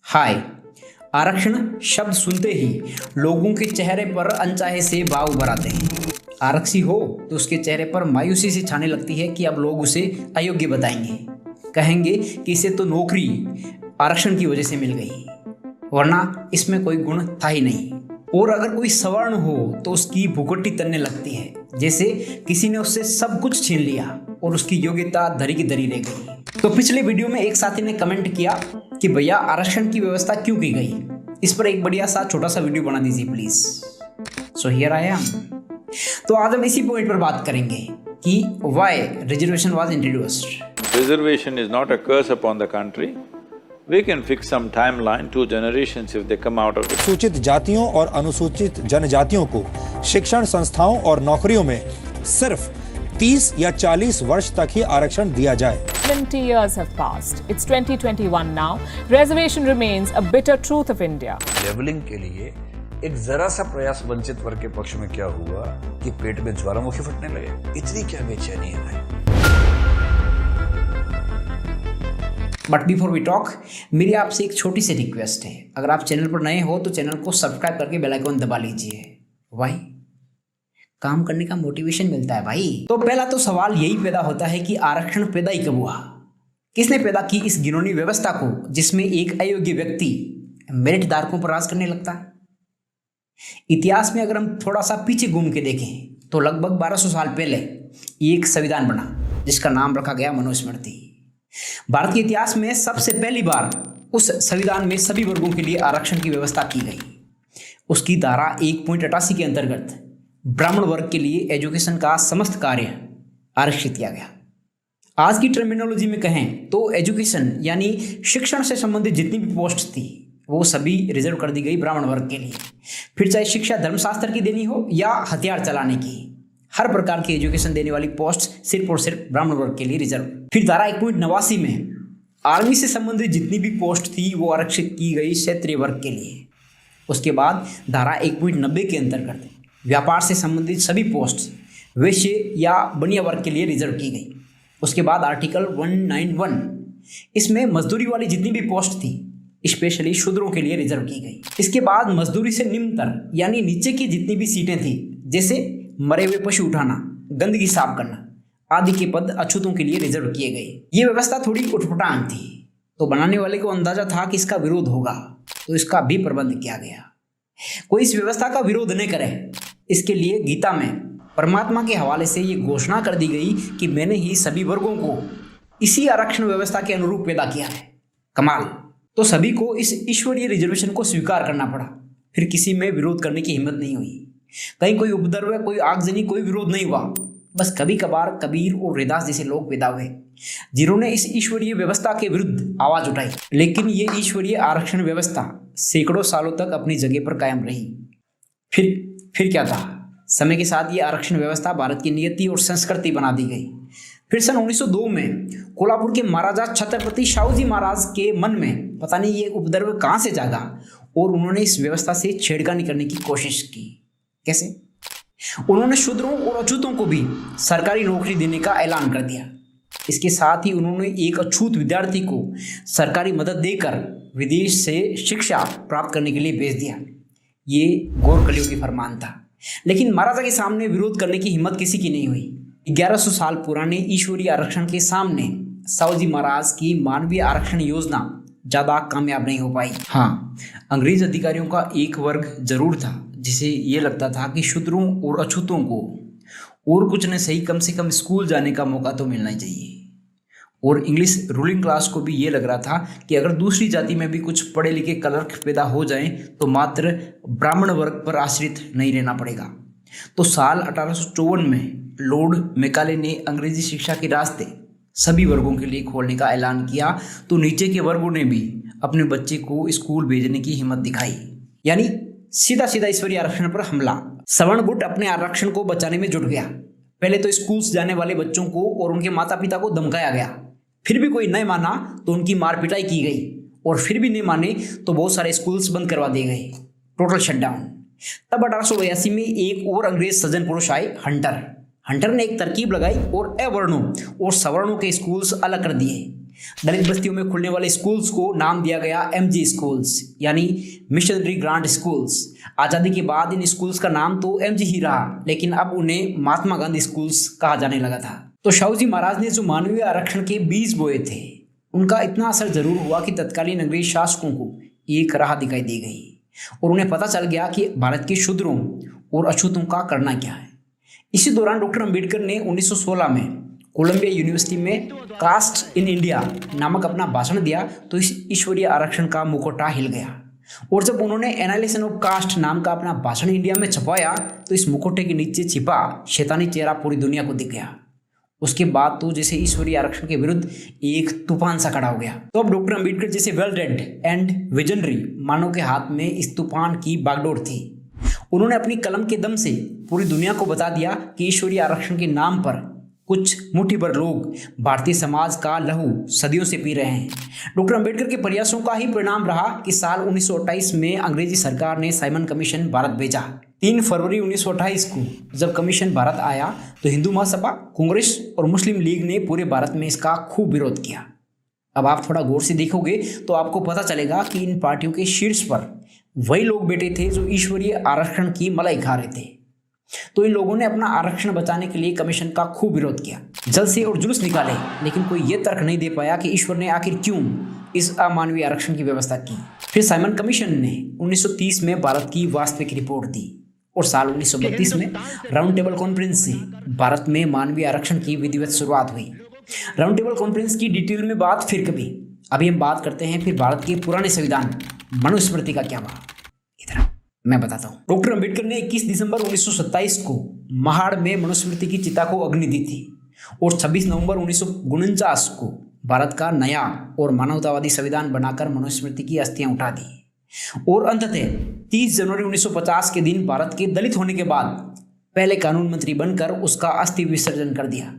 हाय। आरक्षण शब्द सुनते ही लोगों के चेहरे पर अनचाहे से भाव उभर आते हैं। आरक्षी हो तो उसके चेहरे पर मायूसी सी छाने लगती है कि अब लोग उसे अयोग्य बताएंगे, कहेंगे कि इसे तो नौकरी आरक्षण की वजह से मिल गई, वरना इसमें कोई गुण था ही नहीं। और अगर कोई सवर्ण हो तो उसकी भुगटी तनने लगती है, जैसे किसी ने उससे सब कुछ छीन लिया और उसकी योग्यता धरी की धरी रह गई। तो पिछले वीडियो में एक साथी ने कमेंट किया कि भैया आरक्षण की व्यवस्था क्यों की गई, इस पर एक बढ़िया सा छोटा सा वीडियो बना दीजिए please. So here I am. तो आज हम इसी पॉइंट पर बात करेंगे कि why reservation was introduced. Reservation is not a curse upon the country. We can fix some timeline, 2 generations if they come out of it. सूचित जातियों और अनुसूचित जनजातियों को शिक्षण संस्थाओं और नौकरियों में सिर्फ 30 या 40 वर्ष तक ही आरक्षण दिया जाए। 20 years have passed. It's 2021 now. Reservation remains a bitter truth of India. Levelling के लिए एक जरा सा प्रयास वंचित वर्ग के पक्ष में क्या हुआ कि पेट में ज्वालामुखी फटने लगे। इतनी क्या बेचैनी है भाई। बट बिफोर वी टॉक, मेरी आपसे एक छोटी सी रिक्वेस्ट है। अगर आप चैनल पर नए हो तो चैनल को सब्सक्राइब करके बेल आइकन दबा लीजिए। भाई काम करने का मोटिवेशन मिलता है भाई। तो पहला तो सवाल यही पैदा होता है कि आरक्षण पैदा ही कब हुआ, किसने पैदा की इस घिनौनी व्यवस्था को जिसमें एक अयोग्य व्यक्ति मेरिट धारकों पर राज करने लगता है। इतिहास में अगर हम थोड़ा सा पीछे घूम के देखें तो लगभग 1200 साल पहले एक संविधान बना जिसका नाम रखा गया मनुस्मृति। भारत के इतिहास में सबसे पहली बार उस संविधान में सभी वर्गों के लिए आरक्षण की व्यवस्था की गई। उसकी धारा 1.88 के अंतर्गत ब्राह्मण वर्ग के लिए एजुकेशन का समस्त कार्य आरक्षित किया गया। आज की टर्मिनोलॉजी में कहें तो एजुकेशन यानी शिक्षण से संबंधित जितनी भी पोस्ट थी वो सभी रिजर्व कर दी गई ब्राह्मण वर्ग के लिए। फिर चाहे शिक्षा धर्मशास्त्र की देनी हो या हथियार चलाने की, हर प्रकार की एजुकेशन देने वाली पोस्ट सिर्फ और सिर्फ ब्राह्मण वर्ग के लिए रिजर्व। फिर धारा 1.89 में आर्मी से संबंधित जितनी भी पोस्ट थी वो आरक्षित की गई क्षत्रिय वर्ग के लिए। उसके बाद धारा 1.90 के अंतर्गत व्यापार से संबंधित सभी पोस्ट वैश्य या बनिया वर्ग के लिए रिजर्व की गई। उसके बाद आर्टिकल 191, इसमें मजदूरी वाली जितनी भी पोस्ट थी स्पेशली शूद्रों के लिए रिजर्व की गई। इसके बाद मजदूरी से निम्नतर यानी नीचे की जितनी भी सीटें थी, जैसे मरे हुए पशु उठाना, गंदगी साफ करना आदि के पद अछूतों के लिए रिजर्व किए गए। ये व्यवस्था थोड़ी उटपटांग थी, तो बनाने वाले को अंदाजा था कि इसका विरोध होगा, तो इसका भी प्रबंध किया गया। कोई इस व्यवस्था का विरोध न करे, इसके लिए गीता में परमात्मा के हवाले से ये घोषणा कर दी गई कि मैंने ही सभी वर्गों को इसी आरक्षण व्यवस्था के अनुरूप पैदा किया है। कमाल। तो सभी को इस ईश्वरीय रिजर्वेशन को स्वीकार करना पड़ा, फिर किसी में विरोध करने की हिम्मत नहीं हुई। कहीं कोई उपद्रव, कोई आगजनी, कोई विरोध नहीं हुआ। बस कभी कभार कबीर और रैदास जैसे लोग पैदा हुए जिन्होंने इस ईश्वरीय व्यवस्था के विरुद्ध आवाज उठाई। लेकिन ये ईश्वरीय आरक्षण व्यवस्था सैकड़ों सालों तक अपनी जगह पर कायम रही। फिर क्या था, समय के साथ ये आरक्षण व्यवस्था भारत की नियति और संस्कृति बना दी गई। फिर सन 1902 में कोल्हापुर के महाराजा छत्रपति शाहूजी महाराज के मन में पता नहीं ये उपद्रव कहाँ से जागा और उन्होंने इस व्यवस्था से छेड़खानी करने की कोशिश की। कैसे? उन्होंने शूद्रों और अछूतों को भी सरकारी नौकरी देने का ऐलान कर दिया। इसके साथ ही उन्होंने एक अछूत विद्यार्थी को सरकारी मदद देकर विदेश से शिक्षा प्राप्त करने के लिए भेज दिया। ये गौर कलियुगी फरमान था, लेकिन महाराजा के सामने विरोध करने की हिम्मत किसी की नहीं हुई। 1100 साल पुराने ईश्वरीय आरक्षण के सामने साहूजी महाराज की मानवीय आरक्षण योजना ज्यादा कामयाब नहीं हो पाई। हाँ, अंग्रेज अधिकारियों का एक वर्ग जरूर था जिसे ये लगता था कि शूद्रों और अछूतों को और कुछ न सही कम से कम स्कूल जाने का मौका तो मिलना चाहिए। और इंग्लिश रूलिंग क्लास को भी ये लग रहा था कि अगर दूसरी जाति में भी कुछ पढ़े लिखे क्लर्क पैदा हो जाएं तो मात्र ब्राह्मण वर्ग पर आश्रित नहीं रहना पड़ेगा। तो साल 1854 में लॉर्ड मैकाले ने अंग्रेजी शिक्षा के रास्ते सभी वर्गों के लिए खोलने का ऐलान किया, तो नीचे के वर्गों ने भी अपने बच्चे को स्कूल भेजने की हिम्मत दिखाई। यानी सीधा सीधा ईश्वरीय आरक्षण पर हमला। सवर्ण गुट अपने आरक्षण को बचाने में जुट गया। पहले तो स्कूल्स जाने वाले बच्चों को और उनके माता पिता को धमकाया गया, फिर भी कोई नहीं माना तो उनकी मार पिटाई की गई, और फिर भी नहीं माने तो बहुत सारे स्कूल्स बंद करवा दिए गए, टोटल शटडाउन। तब 1882 में एक और अंग्रेज सज्जन पुरुष आए, हंटर ने एक तरकीब लगाई और अवर्णों और सवर्णों के स्कूल्स अलग कर दिए। दलित बस्तियों में खुलने वाले स्कूल्स को नाम दिया गया MG स्कूल्स, यानी मिशनरी ग्रांट स्कूल्स। आज़ादी के बाद इन स्कूल्स का नाम तो MG ही रहा, लेकिन अब उन्हें महात्मा गांधी स्कूल्स कहा जाने लगा था। तो शाहू जी महाराज ने जो मानवीय आरक्षण के बीज बोए थे, उनका इतना असर जरूर हुआ कि तत्कालीन अंग्रेज शासकों को एक राह दिखाई दी गई और उन्हें पता चल गया कि भारत के शूद्रों और अछूतों का करना क्या है। इसी दौरान डॉक्टर अंबेडकर ने 1916 में कोलंबिया यूनिवर्सिटी में कास्ट इन इंडिया नामक अपना भाषण दिया तो इस ईश्वरीय आरक्षण का मुखौटा हिल गया। और जब उन्होंने एनालिसिस ऑफ कास्ट नाम का अपना भाषण इंडिया में छपवाया तो इस मुखौटे के नीचे छिपा शैतानी चेहरा पूरी दुनिया को दिख गया। उसके बाद तो जैसे ईश्वरीय आरक्षण के विरुद्ध एक तूफान सा खड़ा हो गया। तो अब डॉक्टर अंबेडकर जैसे वेल रेड एंड विजनरी मानव के हाथ में इस तूफान की बागडोर थी। उन्होंने अपनी कलम के दम से पूरी दुनिया को बता दिया कि ईश्वरीय आरक्षण के नाम पर कुछ मुट्ठी भर लोग भारतीय समाज का लहू सदियों से पी रहे हैं। डॉक्टर अंबेडकर के प्रयासों का ही परिणाम रहा कि साल 1928 में अंग्रेजी सरकार ने साइमन कमीशन भारत भेजा। 3 फरवरी 1928 को जब कमीशन भारत आया तो हिंदू महासभा, कांग्रेस और मुस्लिम लीग ने पूरे भारत में इसका खूब विरोध किया। अब आप थोड़ा गौर से देखोगे तो आपको पता चलेगा कि इन पार्टियों के शीर्ष पर वही लोग बैठे थे जो ईश्वरीय आरक्षण की मलाई खा रहे थे। तो इन लोगों ने अपना आरक्षण बचाने के लिए कमीशन का खूब विरोध किया, जलसे और जुलूस निकाले, लेकिन कोई ये तर्क नहीं दे पाया कि ईश्वर ने आखिर क्यों इस अमानवीय आरक्षण की व्यवस्था की। फिर साइमन कमीशन ने 1930 में भारत की वास्तविक रिपोर्ट दी और साल 1932 में राउंड टेबल कॉन्फ्रेंस से भारत में मानवीय आरक्षण की विधिवत शुरुआत हुई। राउंड टेबल कॉन्फ्रेंस की डिटेल में बात फिर कभी। अभी हम बात करते हैं फिर भारत के पुराने संविधान मनुस्मृति का क्या हुआ। इधर मैं बताता हूँ। डॉक्टर अंबेडकर ने 21 दिसंबर 1927 को महाड़ में मनुस्मृति की चिता को अग्नि दी थी और 26 नवंबर 1949 को भारत का नया और मानवतावादी संविधान बनाकर मनुस्मृति की अस्थियां उठा दी और अंततः 30 जनवरी 1950 के दिन भारत के दलित होने के बाद पहले कानून मंत्री बनकर उसका अस्थि विसर्जन कर दिया।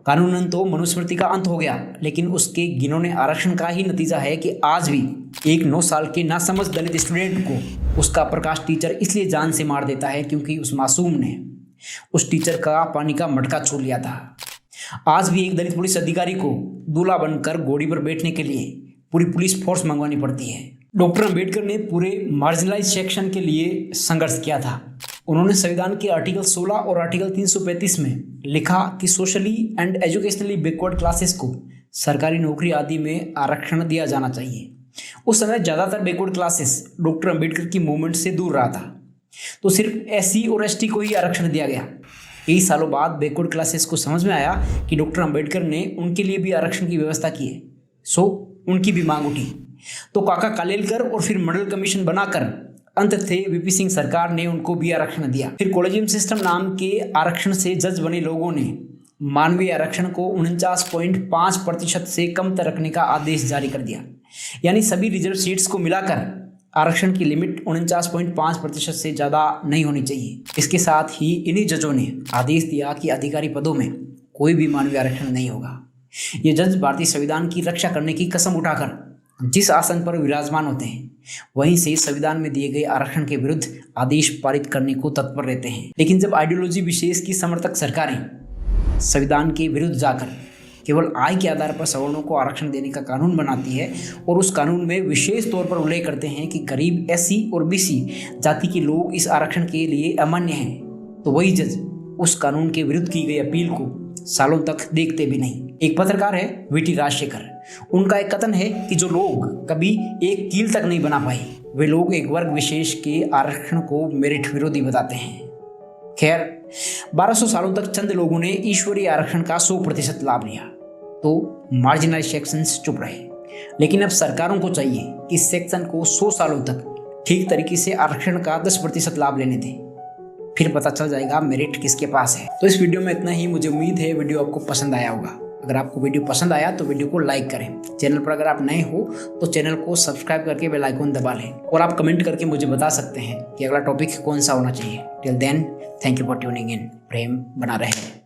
कानूनन तो मनुस्मृति का अंत हो गया, लेकिन उसके घिनौने आरक्षण का ही नतीजा है कि आज भी एक 9 साल के नासमझ दलित स्टूडेंट को उसका प्रकाश टीचर इसलिए जान से मार देता है क्योंकि उस मासूम ने उस टीचर का पानी का मटका छू लिया था। आज भी एक दलित पुलिस अधिकारी को दूल्हा बनकर घोड़ी पर बैठने के लिए पूरी पुलिस फोर्स मंगवानी पड़ती है। डॉक्टर अंबेडकर ने पूरे मार्जिनलाइज सेक्शन के लिए संघर्ष किया था। उन्होंने संविधान के आर्टिकल 16 और आर्टिकल 335 में लिखा कि socially and educationally backward classes को सरकारी नौकरी आदि में आरक्षण दिया जाना चाहिए। उस समय ज़्यादातर बैकवर्ड क्लासेस डॉक्टर अंबेडकर की मूवमेंट से दूर रहा था, तो सिर्फ SC और ST को ही आरक्षण दिया गया। कई सालों बाद बैकवर्ड क्लासेस को समझ में आया कि डॉक्टर अंबेडकर ने उनके लिए भी आरक्षण की व्यवस्था की है, सो उनकी भी मांग उठी। तो काका कालेलकर और फिर मॉडल कमीशन बनाकर अंततः VP सिंह सरकार ने उनको भी आरक्षण दिया। फिर कॉलेजियम सिस्टम नाम के आरक्षण से जज बने लोगों ने मानवीय आरक्षण को 49.5% से कम तक रखने का आदेश जारी कर दिया, यानी सभी रिजर्व सीट्स को मिलाकर आरक्षण की लिमिट 49.5% से ज़्यादा नहीं होनी चाहिए। इसके साथ ही इन्हीं जजों ने आदेश दिया कि अधिकारी पदों में कोई भी मानवीय आरक्षण नहीं होगा। ये जज भारतीय संविधान की रक्षा करने की कसम उठाकर जिस आसन पर विराजमान होते हैं वहीं से संविधान में दिए गए आरक्षण के विरुद्ध आदेश पारित करने को तत्पर रहते हैं। लेकिन जब आइडियोलॉजी विशेष की समर्थक सरकारें संविधान के विरुद्ध जाकर केवल आय के आधार पर सवर्णों को आरक्षण देने का कानून बनाती है और उस कानून में विशेष तौर पर उल्लेख करते हैं कि गरीब SC और BC जाति के लोग इस आरक्षण के लिए अमान्य हैं, तो वही जज उस कानून के विरुद्ध की गई अपील को सालों तक देखते भी नहीं। एक पत्रकार है VT राजशेखर, उनका एक कथन है कि जो लोग कभी एक कील तक नहीं बना पाए वे लोग एक वर्ग विशेष के आरक्षण को मेरिट विरोधी बताते हैं। खैर 1200 सालों तक चंद लोगों ने ईश्वरीय आरक्षण का 100% लाभ लिया तो मार्जिनलाइज सेक्शंस चुप रहे। लेकिन अब सरकारों को चाहिए कि इस सेक्शन को 100 सालों तक ठीक तरीके से आरक्षण का 10% लाभ लेने दें, फिर पता चल जाएगा मेरिट किसके पास है। तो इस वीडियो में इतना ही। मुझे उम्मीद है वीडियो आपको पसंद आया होगा। अगर आपको वीडियो पसंद आया तो वीडियो को लाइक करें। चैनल पर अगर आप नए हो तो चैनल को सब्सक्राइब करके बेल आइकन दबा लें और आप कमेंट करके मुझे बता सकते हैं कि अगला टॉपिक कौन सा होना चाहिए। Till then, thank you for tuning in. प्रेम बना रहे।